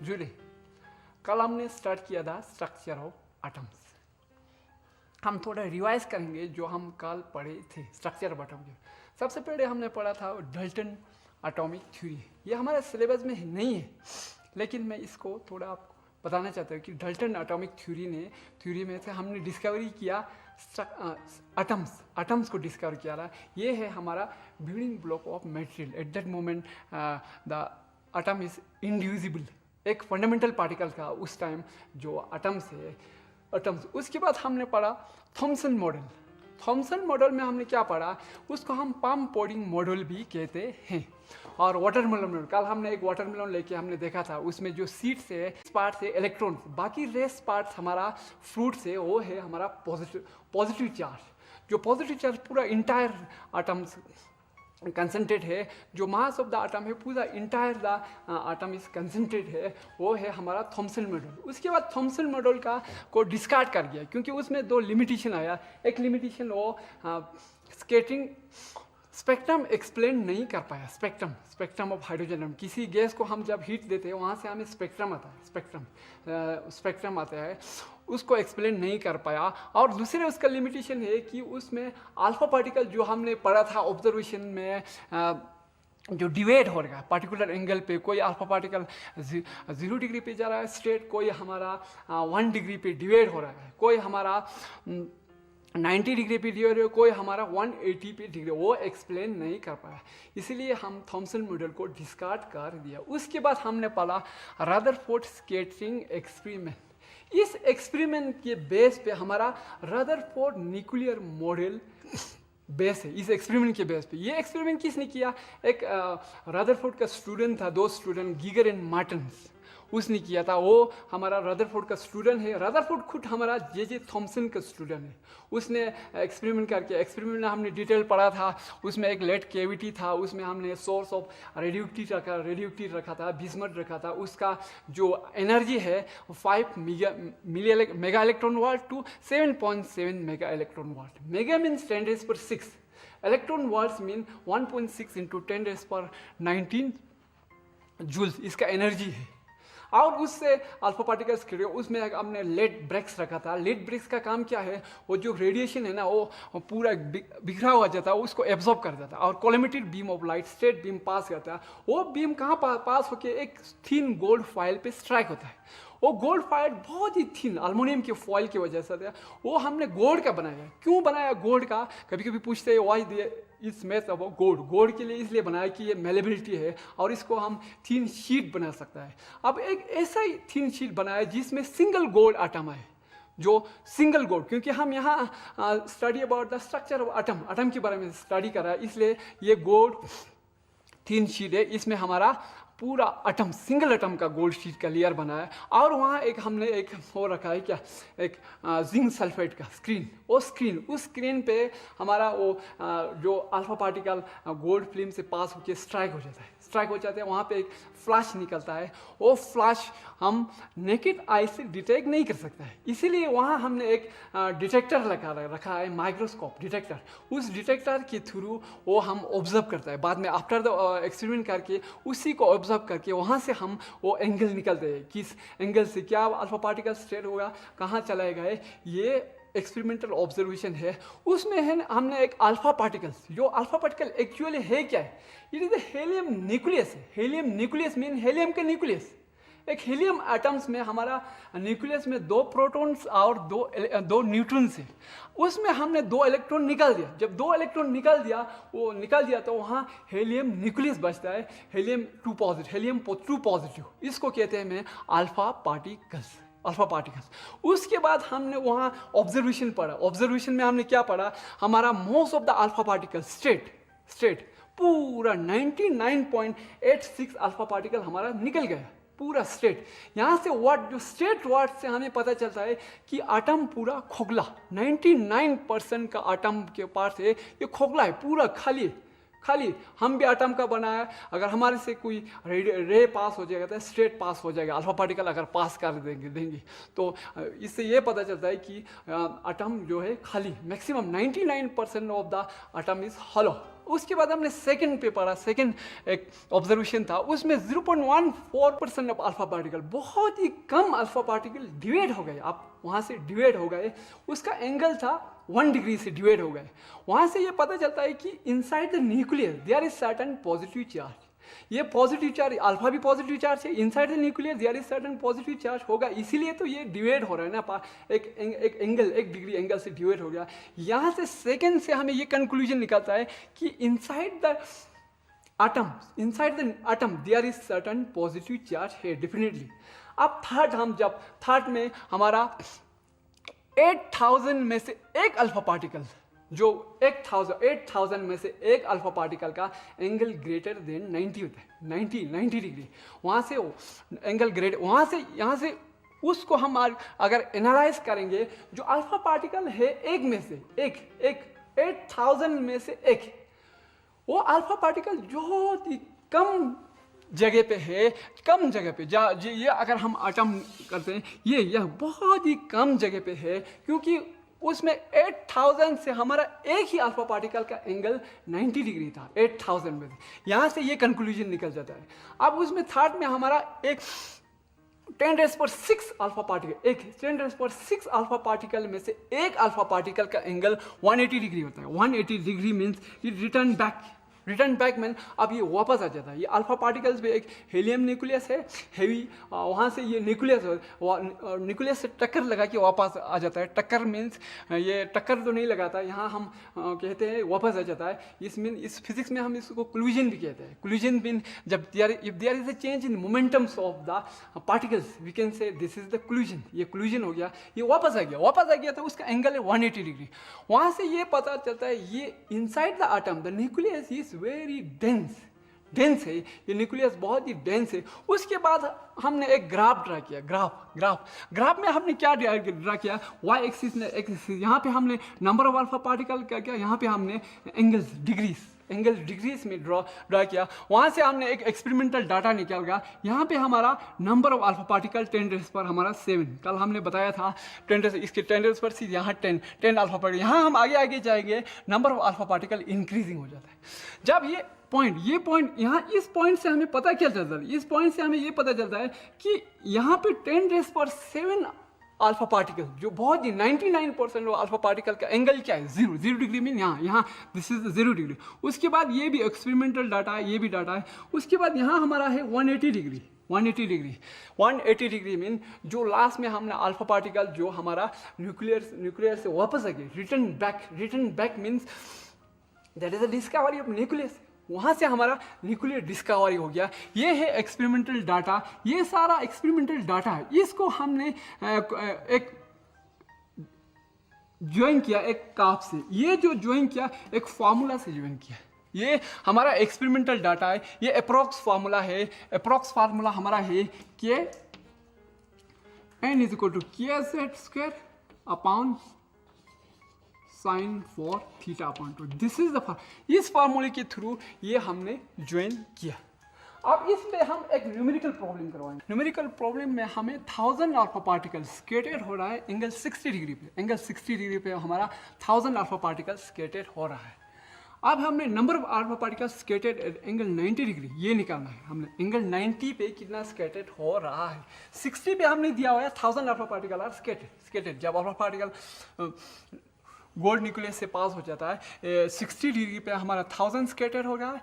जुड़े। कल हमने स्टार्ट किया था स्ट्रक्चर ऑफ एटम्स। हम थोड़ा रिवाइज करेंगे जो हम कल पढ़े थे स्ट्रक्चर ऑफ एटम के। सबसे पहले हमने पढ़ा था डाल्टन एटॉमिक थ्योरी। ये हमारे सिलेबस में नहीं है, लेकिन मैं इसको थोड़ा आपको बताना चाहता हूँ कि डाल्टन एटॉमिक थ्योरी में से हमने डिस्कवरी किया एटम्स को डिस्कवर किया था। ये है हमारा building block of material. At that moment the atom is indivisible, एक फंडामेंटल पार्टिकल का उस टाइम जो एटम्स है एटम्स। उसके बाद हमने पढ़ा थॉमसन मॉडल। थॉमसन मॉडल में हमने क्या पढ़ा, उसको हम पाम पोडिंग मॉडल भी कहते हैं। और वाटरमेलन मॉडल, कल हमने एक वाटरमेलन लेके हमने देखा था, उसमें जो सीड्स है पार्ट्स है इलेक्ट्रॉन्स, बाकी रेस्ट पार्ट्स हमारा फ्रूट्स है, वो है हमारा पॉजिटिव चार्ज। जो पॉजिटिव चार्ज पूरा इंटायर एटम्स कंसनट्रेट है, जो मास ऑफ द एटम है पूरा entire the atom is concentrate है, वो है हमारा थॉमसन मॉडल। उसके बाद थॉमसन मॉडल को डिस्कार्ड कर गया क्योंकि उसमें दो लिमिटेशन आया। एक लिमिटेशन वो स्कैटरिंग स्पेक्ट्रम एक्सप्लेन नहीं कर पाया। स्पेक्ट्रम ऑफ हाइड्रोजन, किसी गैस को हम जब हीट देते हैं वहाँ से हमें स्पेक्ट्रम आता है, स्पेक्ट्रम आता है, उसको एक्सप्लेन नहीं कर पाया। और दूसरे उसका लिमिटेशन है कि उसमें अल्फा पार्टिकल जो हमने पढ़ा था ऑब्जर्वेशन में जो डिवाइड हो रहा है पर्टिकुलर एंगल पे, कोई अल्फा पार्टिकल 0 डिग्री पे जा रहा है स्ट्रेट, कोई हमारा 1 डिग्री पे डिवाइड हो रहा है, कोई हमारा 90 डिग्री पे डिवाइड हो, कोई हमारा 180 पे डिग्री, वो एक्सप्लेन नहीं कर पाया। इसलिए हम थॉमसन मॉडल को डिस्कार्ड कर दिया। उसके बाद हमने पढ़ा रदरफोर्ड स्कैटरिंग एक्सपेरिमेंट। इस एक्सपेरिमेंट के बेस पे हमारा रदरफोर्ड न्यूक्लियर मॉडल बेस है। इस एक्सपेरिमेंट के बेस पे, ये एक्सपेरिमेंट किसने किया, एक रदरफोर्ड का स्टूडेंट था, 2 स्टूडेंट गीगर एंड मार्टिन्स, उसने किया था। वो हमारा रदरफोर्ड का स्टूडेंट है। रदरफोर्ड खुद हमारा जे थॉमसन का स्टूडेंट है। उसने एक्सपेरिमेंट करके, एक्सपेरिमेंट में हमने डिटेल पढ़ा था, उसमें एक लेड कैविटी था, उसमें हमने सोर्स ऑफ रेडियोक्टिव रखा था, बिस्मथ रखा था। उसका जो एनर्जी है 5 mega electron volt to 7.7 mega electron volt. Mega means 10⁻⁶, electron volts mean 1.6 into 10⁻19 joules इसका एनर्जी है। और उससे अल्फा पार्टिकल्स क्रिएट, उसमें हमने लेड ब्रिक्स रखा था। लेड ब्रिक्स का काम क्या है, वो जो रेडिएशन है ना वो पूरा बिखरा हुआ जाता है, उसको एब्जॉर्ब कर जाता है। और collimated beam of light straight beam pass करता है, वो बीम कहाँ पास होकर एक थिन गोल्ड फॉइल पे स्ट्राइक होता है। वो गोल्ड फॉइल बहुत ही थिन अल्मोनियम के फॉइल की वजह से था। वो हमने गोल्ड का बनाया। क्यों बनाया गोल्ड का, कभी कभी पूछते हैं वाई दे इस मेथ अब गोल्ड के लिए इसलिए बनाया कि ये मेलेबिलिटी है और इसको हम थिन शीट बना सकता है। अब एक ऐसा ही थिन शीट बनाया जिसमें सिंगल गोल्ड एटम है, जो सिंगल गोल्ड, क्योंकि हम यहाँ study about the structure of atom के बारे में स्टडी कर रहा है, इसलिए ये गोल्ड थिन शीट है। इसमें हमारा पूरा एटम, सिंगल एटम का गोल्ड शीट का लेयर बना है। और वहाँ एक हमने एक वो रखा है क्या, एक जिंक सल्फेट का स्क्रीन। उस स्क्रीन पे हमारा वो जो अल्फा पार्टिकल गोल्ड फिल्म से पास होकर स्ट्राइक हो जाते हैं, वहाँ पे एक फ्लैश निकलता है। वो फ्लैश हम नेकेड आई से डिटेक्ट नहीं कर सकता है, इसीलिए वहाँ हमने एक डिटेक्टर रखा है, माइक्रोस्कोप डिटेक्टर। उस डिटेक्टर के थ्रू वो हम ऑब्जर्व करता है। बाद में आफ्टर द एक्सपेरिमेंट करके उसी को ऑब्जर्व करके वहाँ से हम वो एंगल निकलते हैं, किस एंगल से क्या अल्फा पार्टिकल स्ट्रेट होगा, कहाँ चला गए, ये एक्सपेरिमेंटल ऑब्जर्वेशन है। उसमें है हमने एक अल्फा पार्टिकल्स, जो अल्फा पार्टिकल एक्चुअली है क्या है, इट इज हेलियम न्यूक्लियस है। हेलियम न्यूक्लियस मीन हेलियम का न्यूक्लियस। एक हीलियम एटम्स में हमारा न्यूक्लियस में 2 प्रोटॉन्स और 2 न्यूट्रॉन्स है। उसमें हमने 2 इलेक्ट्रॉन निकाल दिया। जब 2 इलेक्ट्रॉन निकाल दिया तो वहाँ हेलियम न्यूक्लियस बचता है, हेलियम 2 पॉजिटिव। इसको कहते हैं मैं अल्फा पार्टिकल्स। उसके बाद हमने वहाँ ऑब्जर्वेशन पढ़ा। ऑब्जर्वेशन में हमने क्या पढ़ा, हमारा most of the alpha particle straight पूरा 99.86 अल्फा पार्टिकल हमारा निकल गया पूरा स्ट्रेट। यहाँ से जो स्ट्रेट वर्ड से हमें पता चलता है कि एटम पूरा खोखला, 99% का एटम के पास है ये खोखला है, पूरा खाली। हम भी एटम का बनाया, अगर हमारे से कोई रे पास हो जाएगा तो स्ट्रेट पास हो जाएगा। अल्फा पार्टिकल अगर पास कर देंगे तो इससे ये पता चलता है कि एटम जो है खाली, maximum 99% of the atom is hollow. उसके बाद हमने सेकंड पे पढ़ा, सेकंड एक ऑब्जर्वेशन था, उसमें 0.14% ऑफ अल्फा पार्टिकल, बहुत ही कम अल्फा पार्टिकल डिवाइड हो गए, आप वहाँ से डिवाइड हो गए, उसका एंगल था 1 डिग्री से डिवाइड हो गए। वहाँ से ये पता चलता है कि inside the nucleus there is certain positive charge, ये पॉजिटिव चार्ज, अल्फा भी पॉजिटिव चार्ज है, inside the nucleus there is certain positive charge होगा, इसीलिए तो ये डिवाइड हो रहा है ना, एक एंगल, 1 डिग्री एंगल से डिवाइड हो गया। यहाँ से सेकंड से हमें ये कंक्लूजन निकलता है कि inside the atom there is certain positive charge है डेफिनेटली। अब थर्ड में हमारा 8000 में से एक अल्फा पार्टिकल, जो 8000 में से एक अल्फा पार्टिकल का एंगल ग्रेटर देन 90 होता है, 90 डिग्री, वहाँ से एंगल ग्रेट, वहाँ से यहाँ से उसको हम अगर एनालाइज करेंगे, जो अल्फा पार्टिकल है एक में से एक 8000 में से एक, वो अल्फा पार्टिकल बहुत ही कम जगह पे है, कम जगह पे ये अगर हम एटम करते हैं, ये बहुत ही कम जगह पे है, क्योंकि उसमें 8000 से हमारा एक ही अल्फा पार्टिकल का एंगल 90 डिग्री था 8000 में। यहाँ से ये कंक्लूजन निकल जाता है। अब उसमें थर्ड में हमारा एक 10⁶ अल्फा पार्टिकल, एक 10⁶ अल्फा पार्टिकल में से एक अल्फा पार्टिकल का एंगल 180 डिग्री होता है। 180 डिग्री मीन्स ये रिटर्न बैक मीन अब ये वापस आ जाता है। ये अल्फा पार्टिकल्स में एक हेलियम न्यूक्लियस है हेवी, वहाँ से ये न्यूक्लियस से टक्कर लगा के वापस आ जाता है। टक्कर मीन्स ये टक्कर तो नहीं लगाता, यहाँ हम कहते हैं वापस आ जाता है। इस फिजिक्स में हम इसको कोलिजन भी कहते हैं। कोलिजन मीन जब if there is a change in momentums of the particles, we can say this is the collision. ये कोलिजन हो गया, ये वापस आ गया तो उसका एंगल है 180 डिग्री। वहाँ से ये पता चलता है ये inside the atom the nucleus is very dense है, ये न्यूक्लियस बहुत ही डेंस है। उसके बाद हमने एक ग्राफ ड्रा किया, ग्राफ में हमने क्या ड्रा किया, वाई एक्सिस ने यहाँ पे हमने नंबर ऑफ अल्फा पार्टिकल क्या किया, यहाँ पे हमने एंगल डिग्रीज में ड्रा किया। वहाँ से हमने एक एक्सपेरिमेंटल डाटा निकाल गया। यहाँ पे हमारा नंबर ऑफ अल्फा पार्टिकल 10 पर हमारा 7, कल हमने बताया था 10 इसके 10 पर सीधे यहाँ 10 अल्फा पार्टिकल। यहाँ हम आगे जाएंगे, number of alpha particle increasing हो जाता है। जब ये पॉइंट यहाँ इस पॉइंट से हमें पता क्या चलता है, इस पॉइंट से हमें ये पता चलता है कि यहाँ पे 10⁻7 अल्फा पार्टिकल, जो बहुत ही 99% अल्फा पार्टिकल का एंगल क्या है, 0 डिग्री मीन यहाँ दिस इज 0 डिग्री। उसके बाद ये भी एक्सपेरिमेंटल डाटा है, ये भी डाटा है। उसके बाद यहाँ हमारा है 180 डिग्री मीन जो लास्ट में हमने अल्फा पार्टिकल जो हमारा न्यूक्लियर से वापस आ गया, return back means that is a discovery of nucleus. वहाँ से हमारा न्यूक्लियर डिस्कवरी हो गया। ये है एक्सपेरिमेंटल डाटा, ये सारा एक्सपेरिमेंटल डाटा है। इसको हमने एक ज्वाइन किया एक काफ से, ये जो ज्वाइन किया एक फार्मूला से ज्वाइन किया। ये हमारा एक्सपेरिमेंटल डाटा है, ये अप्रॉक्स फार्मूला हमारा है कि n = kz² upon sin for θ/2। This is the इस फार्मूले के थ्रू ये हमने ज्वाइन किया। अब इसमें हम एक न्यूमेरिकल प्रॉब्लम करवाएंगे। न्यूमेरिकल प्रॉब्लम में हमें 1000 अल्फा पार्टिकल स्कैटर्ड हो रहा है एंगल 60 डिग्री पे हमारा 1000 अल्फा पार्टिकल स्कैटर्ड हो रहा है। अब हमने number of alpha particle scattered at angle 90 degree ये निकालना है। हमने एंगल 90 पे कितना स्कैटर्ड हो रहा है, 60 पे हमने दिया हुआ है 1000 अल्फा पार्टिकल आर स्कैटर्ड। जब अल्फा पार्टिकल गोल्ड न्यूक्लियस से पास हो जाता है 60 डिग्री पे हमारा 1000 स्कैटर्ड हो रहा है।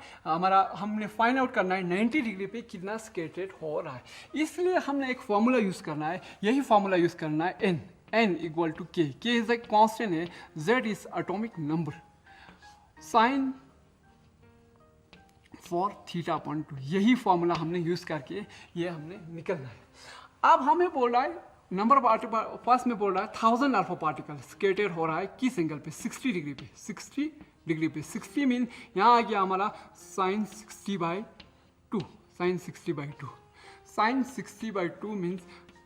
हमने फाइंड आउट करना है 90 डिग्री पे कितना स्कैटर्ड हो रहा है। इसलिए हमने एक फार्मूला यूज़ करना है, यही फार्मूला यूज़ करना है n = k। k is a constant है, z is atomic number, sine four θ/2। यही फार्मूला हमने यूज़ करके ये हमने निकलना है। अब हमें बोल रहा है नंबर ऑफ फर्स्ट में बोल रहा है 1000 अल्फा पार्टिकल स्कैटर्ड हो रहा है किस एंगल पे, 60 डिग्री पे। 60 मीन यहाँ आ गया हमारा sin 60/2। sin 60/2 मीन्स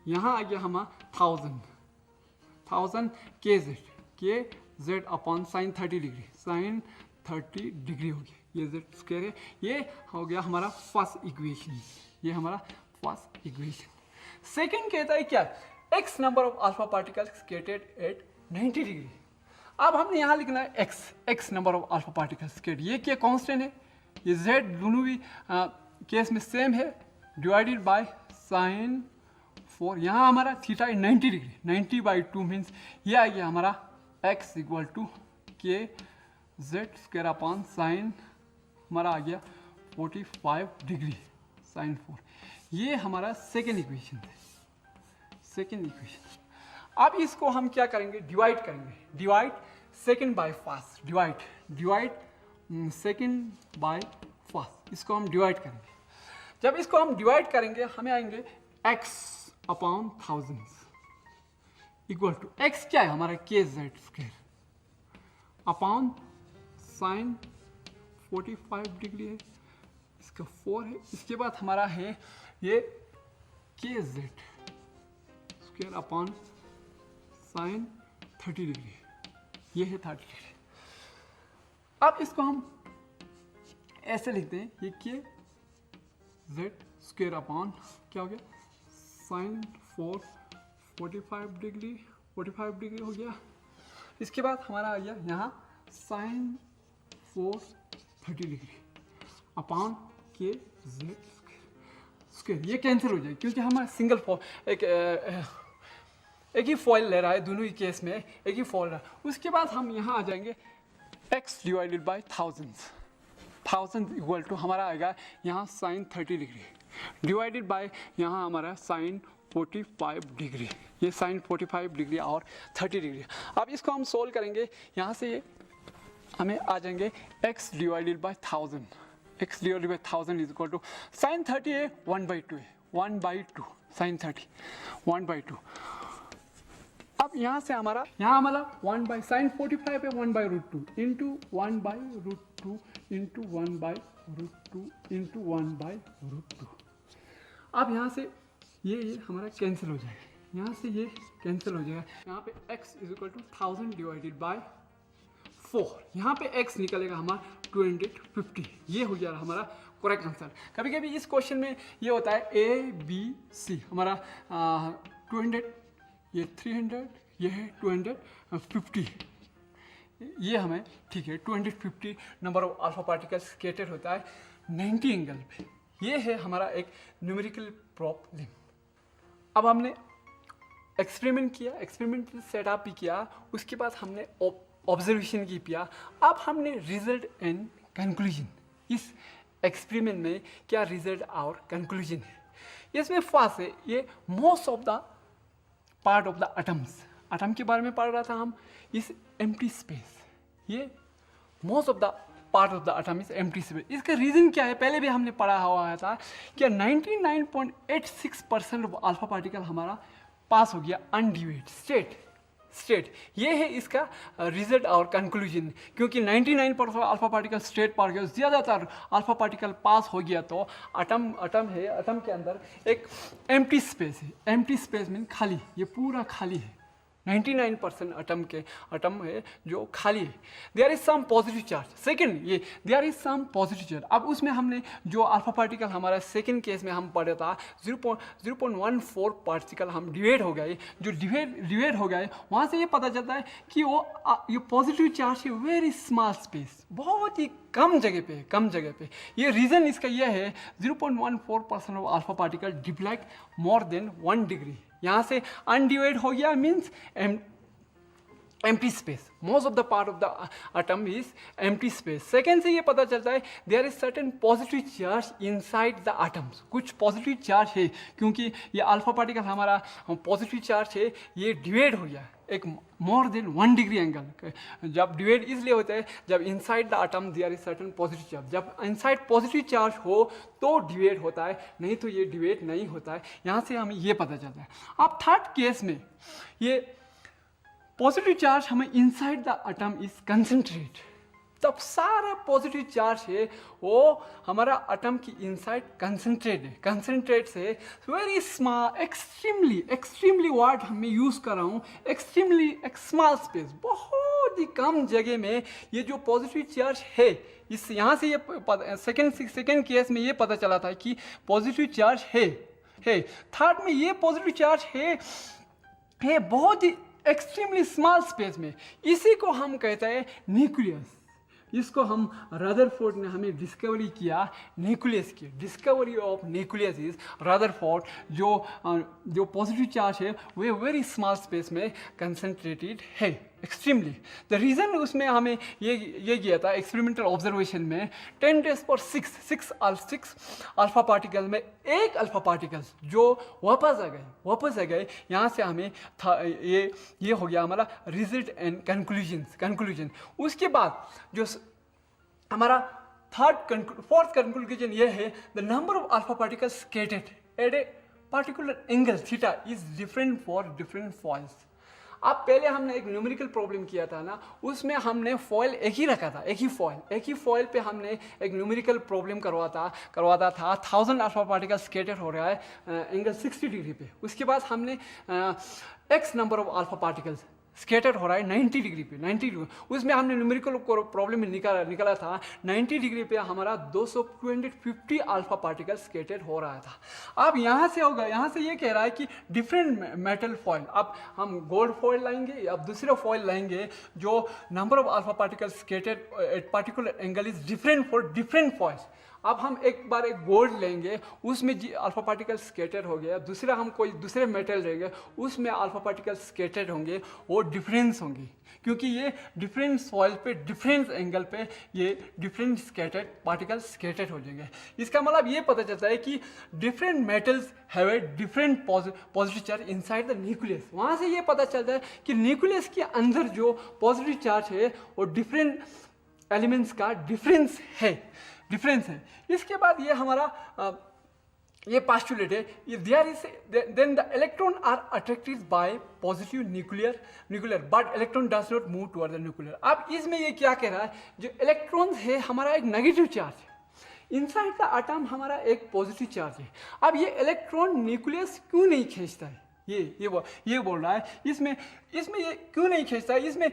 यहाँ आ गया हमारा 1000 kz upon sin 30 degree. sin 30 degree हो गया, ये z स्क्वायर है। ये हो गया हमारा फर्स्ट इक्वेशन। सेकेंड कहता है क्या, x number of alpha particle scattered at 90 degree. अब हमने यहाँ लिखना है x number of alpha particles square. ये क्या कांस्टेंट है, ये z दोनों भी केस में सेम है, डिवाइडेड बाय साइन 4। यहाँ हमारा थीटा 90 डिग्री, 90/2 मीन्स ये आ गया हमारा x इक्वल टू के जेड स्क्वायर अपॉन साइन हमारा आ गया 45 डिग्री साइन 4। ये हमारा सेकेंड इक्वेशन है, सेकेंड इक्वेशन। अब इसको हम क्या करेंगे, डिवाइड करेंगे, divide second by first, divide second by first, इसको हम डिवाइड करेंगे। जब इसको हम डिवाइड करेंगे हमें आएंगे x upon thousands equal to x क्या है हमारा K Z square upon sine 45 degree है, इसका 4 है। इसके बाद हमारा है ये के Z square upon sign 30 degree, ये है 30 डिग्री। अब इसको हम ऐसे लिखते हैं, ये के जेड स्क्वायर अपॉन क्या हो गया साइन 45 डिग्री हो गया। इसके बाद हमारा आ गया यहाँ साइन 30 डिग्री अपॉन के जेड स्क्वायर। ये कैंसिल हो जाए क्योंकि हमारा सिंगल एक ही फॉइल ले रहा है, दोनों ही केस में एक ही फॉइल रहा है। उसके बाद हम यहाँ आ जाएंगे x divided by thousand equal to हमारा आएगा यहाँ साइन 30 डिग्री डिवाइडेड बाय यहाँ हमारा साइन 45 डिग्री, ये साइन 45 डिग्री और 30 डिग्री। अब इसको हम सोल्व करेंगे, यहाँ से हमें आ जाएंगे x divided by 1000 is equal to sine 30 है 1/2 है, 1/2 साइन 30 1/2। अब यहाँ से हमारा 1 बाई साइन 45 है 1/√2 इंटू 1/√2 इंटू 1/√2 इंटू 1/√2। अब यहाँ से ये हमारा कैंसिल हो जाएगा, यहाँ से ये कैंसिल हो जाएगा। यहाँ पे x is equal to 1000 divided by 4, यहाँ पे x निकलेगा हमारा 250, ये हो गया हमारा करेक्ट आंसर। कभी कभी इस क्वेश्चन में ये होता है ABC हमारा 200, ये 300, ये है 250, ये हमें ठीक है 250 number of alpha particles scattered होता है 90 एंगल पे। ये है हमारा एक न्यूमेरिकल प्रॉब्लम। अब हमने एक्सपेरिमेंट किया, एक्सपेरिमेंट सेटअप भी किया, उसके बाद हमने ऑब्जर्वेशन की किया। अब हमने रिजल्ट एंड कंक्लूजन, इस एक्सपेरिमेंट में क्या रिजल्ट और कंक्लूजन है। इसमें फर्स्ट है ये most of the part of the atom के बारे में पढ़ रहा था हम, इस एम्प्टी स्पेस, ये most of the part of the atom is empty space. इसका रीज़न क्या है, पहले भी हमने पढ़ा हुआ था कि 99.86% ऑफ अल्फा पार्टिकल हमारा पास हो गया अनडिवाइड स्टेट। ये है इसका रिजल्ट और कंक्लूजन, क्योंकि 99% अल्फा पार्टिकल स्टेट पार गया, ज़्यादातर अल्फा पार्टिकल पास हो गया तो एटम है, एटम के अंदर एक एम्प्टी स्पेस है। एम्प्टी स्पेस मीन खाली, ये पूरा खाली है। 99% एटम है जो खाली है। There is some positive charge, second ये there is some positive charge. अब उसमें हमने जो अल्फा पार्टिकल हमारा सेकंड केस में हम पढ़ा था 0.14 पार्टिकल हम डिवाइड हो गए, जो डिवाइड हो गए वहाँ से ये पता चलता है कि वो ये पॉजिटिव चार्ज है वेरी स्मॉल स्पेस, बहुत ही कम जगह पे। ये रीज़न इसका ये है 0.14% of alpha particle deflect more than 1 degree. यहाँ से अनडिवाइड हो गया means empty space, most of the part of the atom is empty space. Second से ये पता चलता है there is certain positive charge inside the atoms, कुछ पॉजिटिव चार्ज है, क्योंकि ये अल्फा पार्टिकल हमारा पॉजिटिव चार्ज है, ये डिवाइड हो गया एक मोर देन 1 डिग्री एंगल। जब डिवाइड इसलिए होता है जब inside the atom there is certain positive charge, जब इनसाइड पॉजिटिव चार्ज हो तो डिवाइड होता है, नहीं तो ये डिवाइड नहीं होता है। यहाँ से हमें ये पता चलता है। अब थर्ड केस में ये पॉजिटिव चार्ज हमें inside the atom is concentrate, तब सारा पॉजिटिव चार्ज है वो हमारा एटम की इनसाइड कंसंट्रेट है। कंसंट्रेट से वेरी स्मॉल, एक्सट्रीमली वर्ड मैं यूज़ कर रहा हूँ, एक्सट्रीमली स्मॉल स्पेस, बहुत ही कम जगह में ये जो पॉजिटिव चार्ज है, इस यहाँ से ये सेकेंड केस में ये पता चला था कि पॉजिटिव चार्ज है। थर्ड में ये पॉजिटिव चार्ज है बहुत ही एक्सट्रीमली स्मॉल स्पेस में, इसी को हम कहते हैं न्यूक्लियस। इसको हम रदरफोर्ड ने हमें डिस्कवरी किया न्यूक्लियस की। Discovery of nucleus is Rutherford. जो पॉजिटिव चार्ज है वो वेरी स्मॉल स्पेस में कंसंट्रेटेड है एक्सट्रीमली। द रीज़न उसमें हमें ये किया था एक्सपेरिमेंटल ऑब्जर्वेशन में 10⁻6 अल्फा पार्टिकल में एक अल्फा पार्टिकल जो वापस आ गए यहाँ से हमें था ये हो गया हमारा रिजल्ट एंड कंक्लूजन। उसके बाद जो हमारा फोर्थ कंक्लूजन ये है, the number of alpha particles scattered at a particular angle theta is different for different foils. अब पहले हमने एक न्यूमेरिकल प्रॉब्लम किया था ना, उसमें हमने फॉइल एक ही रखा था, एक ही फॉइल पे हमने एक न्यूमेरिकल प्रॉब्लम करवाता था 1000 अल्फा पार्टिकल स्कैटर हो रहा है एंगल 60 डिग्री पे। उसके बाद हमने x number of alpha particles scatter हो रहा है 90 डिग्री पे, 90 डिग्री। उसमें हमने न्यूमेरिकल प्रॉब्लम में निकाला था 90 डिग्री पे हमारा 250 अल्फा पार्टिकल स्कैटर हो रहा था। अब यहाँ से होगा, यहाँ से ये कह रहा है कि डिफरेंट मेटल फॉइल, अब हम गोल्ड फॉइल लाएंगे, अब दूसरा फॉइल लाएंगे जो number of alpha particle scatter eight particular angle is different for different foils. अब हम एक बार एक गोल्ड लेंगे, उसमें अल्फा पार्टिकल स्कैटर हो गया, दूसरा हम कोई दूसरे मेटल लेंगे, उसमें अल्फा पार्टिकल स्कैटर होंगे, वो डिफरेंस होंगे, क्योंकि ये डिफरेंट सॉइल पे डिफरेंट एंगल पे ये डिफरेंट स्कैटर्ड पार्टिकल स्कैटर्ड हो जाएंगे। इसका मतलब ये पता चलता है कि different metals have a different positive charge inside the nucleus. वहाँ से ये पता चलता है कि न्यूक्लियस के अंदर जो पॉजिटिव चार्ज है वो डिफरेंट एलिमेंट्स का डिफरेंस है। इसके बाद ये हमारा ये पास्टुलेट है, there is then the electron are attracted by positive nuclear but electron does not move toward the nuclear. अब इसमें ये क्या कह रहा है, जो इलेक्ट्रॉन है हमारा एक नेगेटिव चार्ज है, इनसाइड द एटम हमारा एक पॉजिटिव चार्ज है। अब ये इलेक्ट्रॉन न्यूक्लियस क्यों नहीं खींचता है, ये बोल रहा है, इसमें ये क्यों नहीं खींचता है, इसमें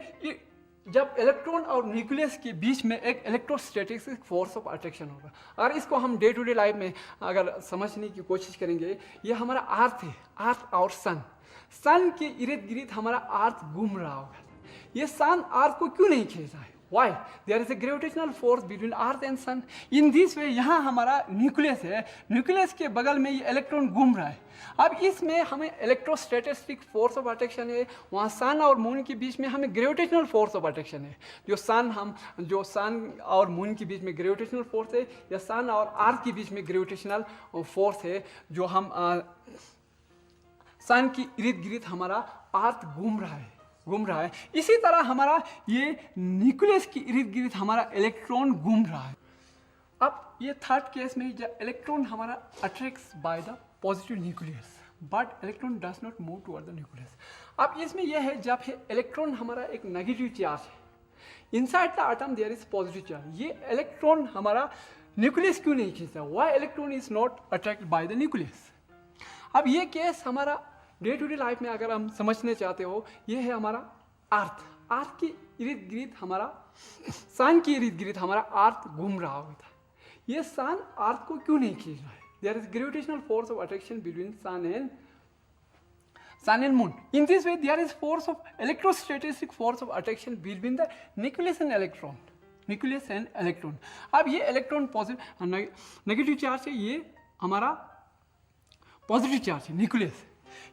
जब इलेक्ट्रॉन और न्यूक्लियस के बीच में एक इलेक्ट्रोस्टैटिक फोर्स ऑफ अट्रैक्शन होगा। अगर इसको हम डे टू डे लाइफ में अगर समझने की कोशिश करेंगे, ये हमारा अर्थ है, अर्थ और सन के इर्द गिर्द हमारा अर्थ घूम रहा होगा। ये सन अर्थ को क्यों नहीं खींच रहा है? Why? There is a gravitational force between Earth and Sun. In this way, यहाँ हमारा न्यूक्लियस है, न्यूक्लियस के बगल में ये इलेक्ट्रॉन घूम रहा है। अब इसमें हमें इलेक्ट्रोस्टैटिक फोर्स ऑफ अट्रैक्शन है, वहाँ सन और मून के बीच में हमें ग्रेविटेशनल फोर्स ऑफ अट्रैक्शन है। जो सन और मून के बीच में ग्रेविटेशनल फोर्स है, या सन और अर्थ के बीच में ग्रेविटेशनल फोर्स है, जो हम सन की इर्द गिर्द हमारा अर्थ घूम रहा है। इसी तरह हमारा ये न्यूक्लियस की इर्द गिर्द हमारा इलेक्ट्रॉन घूम रहा है। अब ये थर्ड केस में जब इलेक्ट्रॉन हमारा attracts by the positive nucleus but electron does not move toward the nucleus. अब इसमें यह है, जब इलेक्ट्रॉन हमारा एक नेगेटिव चार्ज है, inside the atom there is positive charge, ये इलेक्ट्रॉन हमारा न्यूक्लियस क्यों नहीं खींचता? Why electron is not attracted by the nucleus. अब ये केस हमारा डे टू डे लाइफ में अगर हम समझने चाहते हो, ये है हमारा अर्थ के इर्द गिर्द हमारा, सन के इर्द गिर्द हमारा अर्थ घूम रहा होता है। ये सन अर्थ को क्यों नहीं खींच रहा है? There is gravitational force of attraction between sun and moon. In this way there is force of electrostatic force of attraction between the nucleus and electron. अब ये इलेक्ट्रॉन पॉजिटिव नेगेटिव चार्ज है, ये हमारा पॉजिटिव चार्ज है nucleus.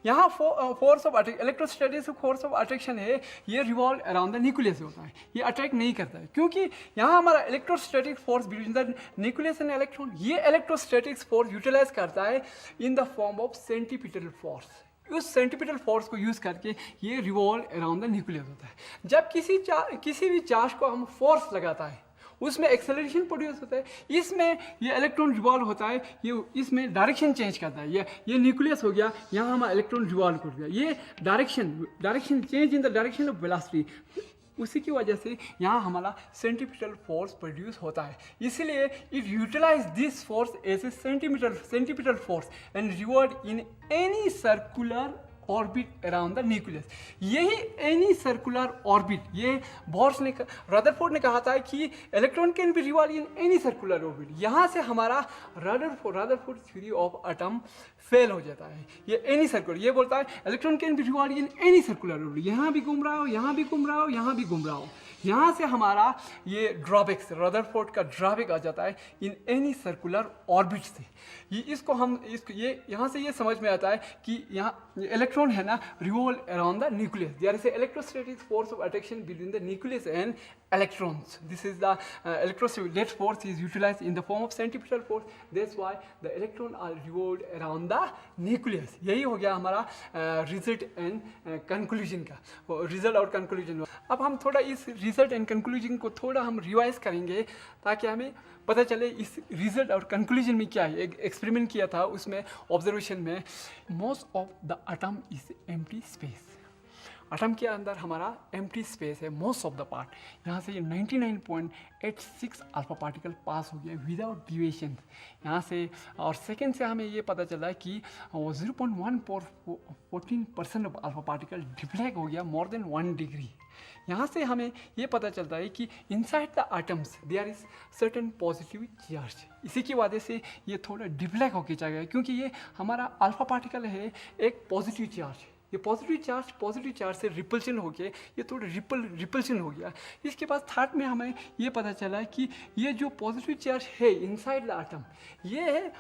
यहाँ force of electrostatic force of attraction है, ये revolve around the nucleus होता है, ये अट्रैक्ट नहीं करता है, क्योंकि यहाँ हमारा electrostatic force between the nucleus and electron, ये इलेक्ट्रोस्टैटिक फोर्स यूटिलाइज करता है in the form of centripetal force. उस सेंटीपिटल फोर्स को यूज करके ये रिवॉल्व अराउंड द न्यूक्लियस होता है। जब किसी भी चार्ज को हम फोर्स लगाता है, उसमें एक्सेलरेशन प्रोड्यूस होता है, इसमें ये इलेक्ट्रॉन रिवॉल्व होता है, ये इसमें डायरेक्शन चेंज करता है। ये न्यूक्लियस हो गया, यहाँ हमारा इलेक्ट्रॉन रिवॉल्व कर गया, ये direction change in the direction of velocity, उसी की वजह से यहाँ हमारा सेंटीपिटल फोर्स प्रोड्यूस होता है। इसलिए it utilise this force as a centripetal force and revolve in any circular orbit around the nucleus. यही एनी सर्कुलर ऑर्बिट, ये बोर्स ने रदरफोर्ड ने कहा था कि electron can be revolve in any circular orbit. यहाँ से हमारा Rutherford theory of atom fail हो जाता है। ये एनी सर्कुलर, ये बोलता है electron can be revolve in any circular orbit, यहाँ भी घूम रहा हो, यहाँ भी घूम रहा हो, यहाँ भी घूम रहा हो। यहाँ से हमारा ये ड्रॉबैक्स, रदरफोर्ड का ड्रॉबैक आ जाता है इन एनी सर्कुलर ऑर्बिट से। ये यहाँ से ये समझ में आता है कि यहाँ इलेक्ट्रॉन है ना revolve around the nucleus, there is electrostatic force of attraction between the nucleus and electrons. This is the electrostatic force is utilized in the form of centripetal force. That's why the electron are revolved around the nucleus. यही हो गया हमारा result and conclusion का, result और conclusion। अब हम थोड़ा इस result and conclusion को थोड़ा हम रिवाइज करेंगे ताकि हमें पता चले इस रिजल्ट और कंक्लूजन में क्या है। एक एक्सपेरिमेंट किया था, उसमें ऑब्जर्वेशन में most of the atom is empty space. Atom के अंदर हमारा एम्प्टी स्पेस है मोस्ट ऑफ द पार्ट। यहाँ से ये 99.86 अल्फा पार्टिकल पास हो गया विदाउट डिविएशन यहाँ से। और सेकेंड से हमें ये पता चला कि 0.14% ऑफ अल्फा पार्टिकल डिफ्लेक्ट हो गया मोर देन 1 डिग्री। यहाँ से हमें ये पता चलता है कि inside the atoms there is certain positive charge. इसी की वजह से ये थोड़ा डिफ्लेक्ट होके चला गया, क्योंकि ये हमारा अल्फा पार्टिकल है एक पॉजिटिव चार्ज। ये पॉजिटिव चार्ज से रिपल्शन हो गया, ये थोड़ा रिपल्शन हो गया। इसके बाद थर्ड में हमें ये पता चला कि ये जो पॉजिटिव चार्ज है इनसाइड द एटम, ये है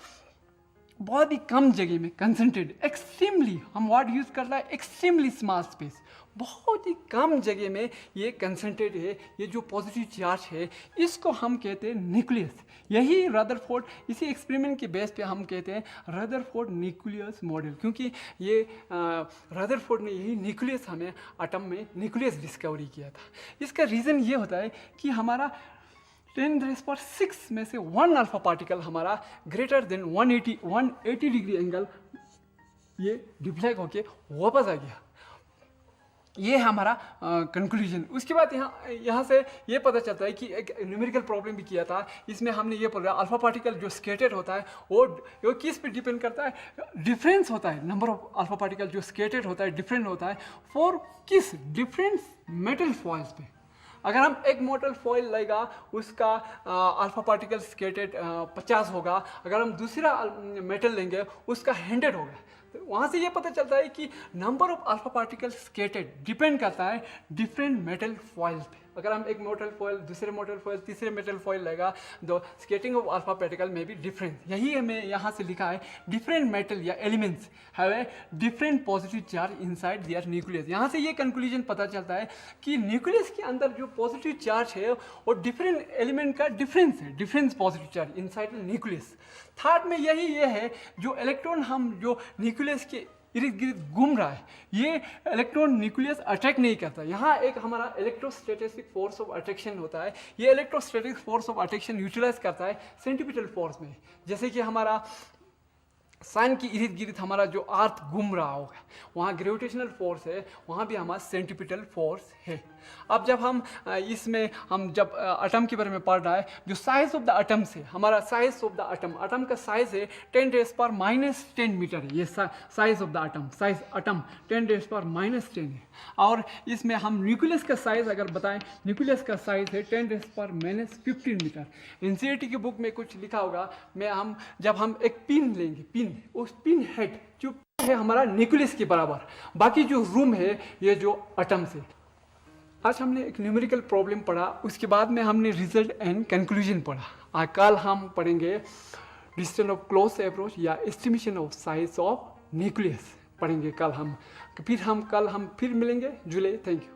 बहुत ही कम जगह में कंसंट्रेटेड, एक्सट्रीमली, हम वर्ड यूज़ कर रहा है एक्सट्रीमली स्मॉल स्पेस, बहुत ही कम जगह में ये कंसंट्रेट है। ये जो पॉजिटिव चार्ज है इसको हम कहते हैं न्यूक्लियस। यही रदरफोर्ड, इसी एक्सपेरिमेंट के बेस पे हम कहते हैं रदरफोर्ड न्यूक्लियस मॉडल, क्योंकि ये रदरफोर्ड ने यही न्यूक्लियस हमें एटम में न्यूक्लियस डिस्कवरी किया था। इसका रीज़न ये होता है कि हमारा 10⁻⁶ में से 1 अल्फा पार्टिकल हमारा ग्रेटर देन 180 डिग्री एंगल ये डिफ्लेक्ट होके वापस आ गया। ये हमारा कंक्लूजन। उसके बाद यहाँ से ये पता चलता है कि एक न्यूमेरिकल प्रॉब्लम भी किया था, इसमें हमने ये पढ़ा अल्फा पार्टिकल जो स्केटेड होता है वो किस पे डिपेंड करता है, डिफरेंस होता है, नंबर ऑफ अल्फा पार्टिकल जो स्केटेड होता है डिफरेंट होता है फॉर किस डिफरेंट मेटल फॉइल्स पे। अगर हम एक मेटल फॉइल लेगा उसका अल्फा पार्टिकल स्केटेड 50 होगा, अगर हम दूसरा मेटल लेंगे उसका 100 होगा। तो वहाँ से ये पता चलता है कि number of alpha particle scattered depend करता है डिफरेंट मेटल फॉइल पे। अगर हम एक मेटल फॉइल, दूसरे मेटल फॉइल, तीसरे मेटल फॉइल लेगा, the scattering of alpha particle में भी डिफरेंट। यही हमें यहाँ से लिखा है डिफरेंट मेटल या elements have a different positive charge inside their nucleus. यहाँ से ये कंक्लूजन पता चलता है कि न्यूक्लियस के अंदर जो पॉजिटिव चार्ज है और डिफरेंट एलिमेंट का डिफरेंस है, difference positive charge inside nucleus. Third में यही ये है जो इलेक्ट्रॉन हम जो न्यूक्लियस के इर्द गिर्द घूम रहा है, ये इलेक्ट्रॉन न्यूक्लियस अट्रैक्ट नहीं करता। यहाँ एक हमारा इलेक्ट्रोस्टैटिक फोर्स ऑफ अट्रैक्शन होता है, ये electrostatic force of attraction utilise करता है सेंट्रीपिटल फोर्स में। जैसे कि हमारा सन की इर्द गिर्द हमारा जो अर्थ घूम रहा होगा, वहाँ ग्रेविटेशनल फोर्स है, वहाँ भी हमारा सेंट्रीपिटल फोर्स है। अब जब हम इसमें हम जब एटम के बारे में पढ़ रहा है, जो साइज ऑफ द एटम से हमारा साइज ऑफ द एटम का साइज है 10⁻⁻10 मीटर है। ये size of the atom, size atom 10⁻⁻10 है। और इसमें हम न्यूक्लियस का साइज अगर बताएं, न्यूक्लियस का साइज है 10⁻⁻15 मीटर। एनसीईआरटी की बुक में कुछ लिखा होगा, जब हम एक पिन लेंगे, पिन, उस पिन हेड जो है हमारा न्यूक्लियस के बराबर, बाकी जो रूम है ये जो एटम से। आज हमने एक न्यूमेरिकल प्रॉब्लम पढ़ा, उसके बाद में हमने रिजल्ट एंड कंक्लूजन पढ़ा। कल हम पढ़ेंगे डिस्टेंस ऑफ क्लोज अप्रोच या estimation of size of nucleus पढ़ेंगे कल हम। फिर मिलेंगे जुलाई। Thank you.